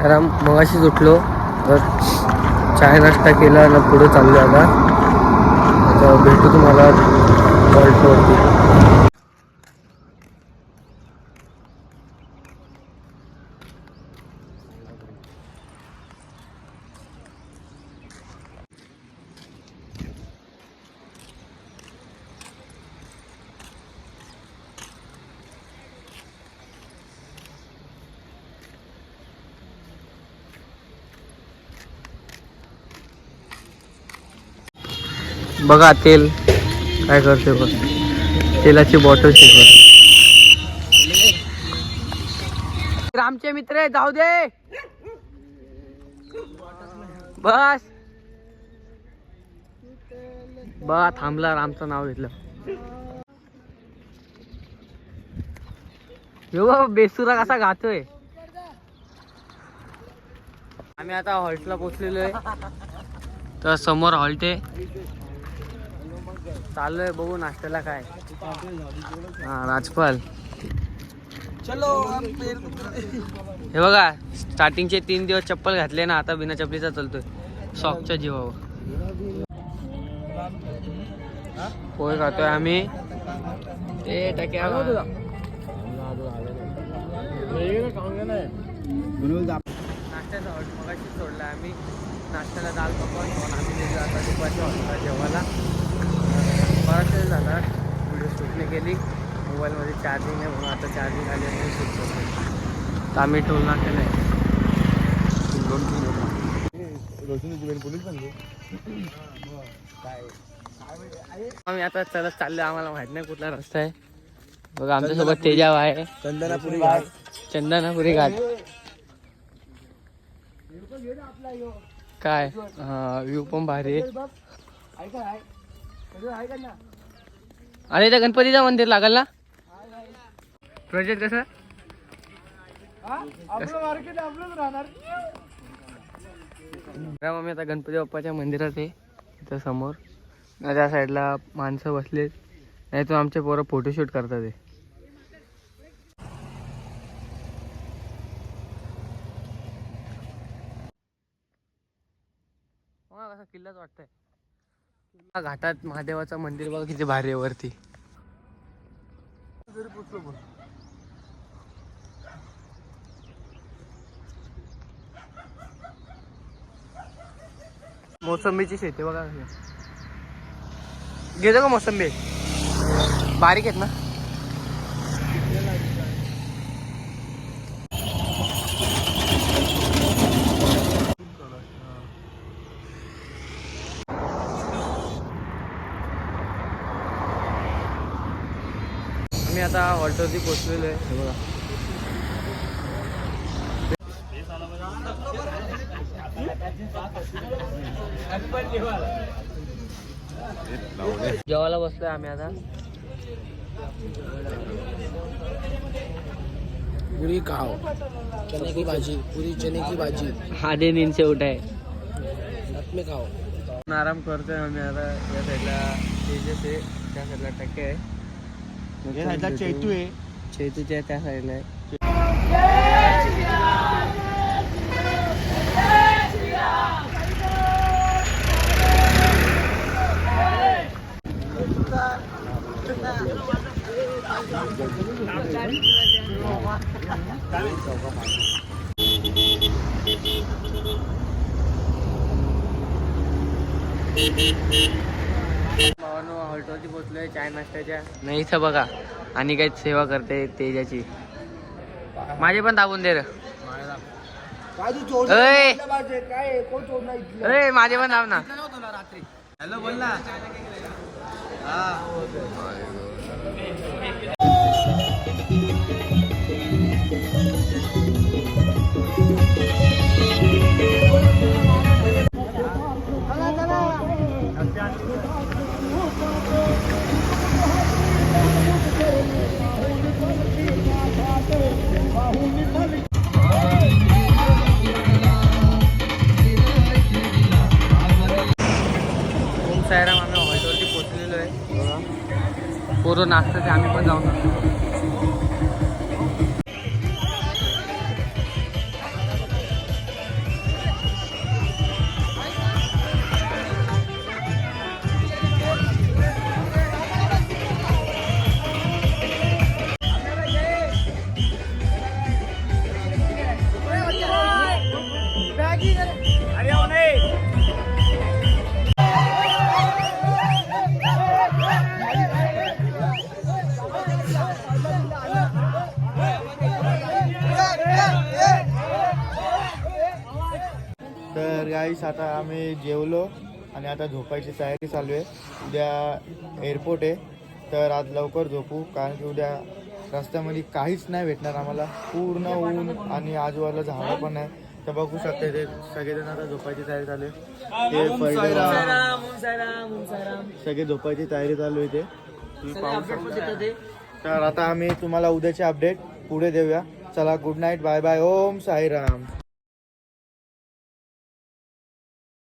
तर मगाशीच उठलो तर चाय नाश्ता केला ना पुढे चाललो आता भेटू तुम्हाला हॉल्टवरती. बघा तेल काय करते बघ, तेलाची बॉटल शिकवत. आमचे मित्र आहे, जाऊ दे बस. बा थांबला, रामचं नाव घेतलं. बेसुरा कसा गातोय. आम्ही आता हॉल्टला पोचलेलो आहे. तर समोर हॉल्ट आहे, चाललोय बघू नाश्त्याला काय. हा राजपाल. हे बघा स्टार्टिंगचे 3 दिवस चप्पल घातले ना, आता बिना चपलीचा चालतोय सॉक्सच्या जीवावर. पोहे खातोय आम्ही. ते टाक्या नाश्त्याचा हॉल्ट मगाशी सोडला आम्ही. नाश्त्याला दाल पकवान खाऊन आम्ही गेलो आता दुपारच्या हॉल्टला जेवायला. बराच वेळ झाला व्हिडिओ शूट नाही केली, मोबाईलमध्ये चार्जिंग नाही म्हणून आता चार्जिंग आली आणि शूट करतो. तर आम्ही टोल नाक्याला आहे. आम्ही आता चलत चाललो, आम्हाला माहित नाही कुठला रस्ता आहे. बघा आमच्यासोबत तेजाव आहे. चंदनापुरी घाट. चंदनापुरी घाट काय व्ह्यू पण भारी आहे. अरे इथं गणपतीचं मंदिर लागल ना. प्रोजेक्ट कसं मग आता गणपती बाप्पाच्या मंदिरात आहे इथं समोर. त्या साईडला माणसं बसलेत, नाही तर आमचे पोरं फोटोशूट करतात. ते कसा किल्लाच वाटतंय. घाटात महादेवाचं मंदिर बघा किती भारी आहे वरती. मोसंबीची शेती बघा. घेतो का मोसंबी, बारीक आहेत ना. आम्ही आता हॉल्टवरती पोचलेलो आहे. हे बघा जेवायला बसलोय आम्ही आता. पुरी खाओ, चने की भाजी, पूरी चने की भाजी. आधे नींद से उठाय, साथ में खाओ. आराम करतोय आम्ही आता. या साईडला तेजस आहे, त्या साईडला टक्के आहे, या साईडला चैतू आहे. चैतूच्या त्या साईडला आहे. भावानो हॉल्टवरती पोचलोय चाय नाश्त्याच्या. नाही इथं बघा आणि काही सेवा करते तेजाची. माझे पण दाबून दे रे. माझे पण दाब ना. हॅलो बोल ना. सायराम आम्ही हॉल्टवरती पोचलेलो आहे. पूर्ण नाश्ता ते आम्ही पण जाऊन तर गाईस आता आम्ही जेवलो आणि आता झोपायची तयारी चालू आहे. उद्या एअरपोर्ट आहे तर आज लवकर झोपू, कारण की उद्या रस्त्यामध्ये काहीच नाही भेटणार आम्हाला. पूर्ण ऊन आणि आजूबाजूला झाडं पण नाही. तर बघू शकते ते सगळेजण आता झोपायची तयारी चालू आहे. ते सगळे झोपायची तयारी चालू आहे ते तुम्ही पाहू शकता. तर आता आम्ही तुम्हाला उद्याचे अपडेट पुढे देऊया. चला, good night, bye bye, Om Sairam.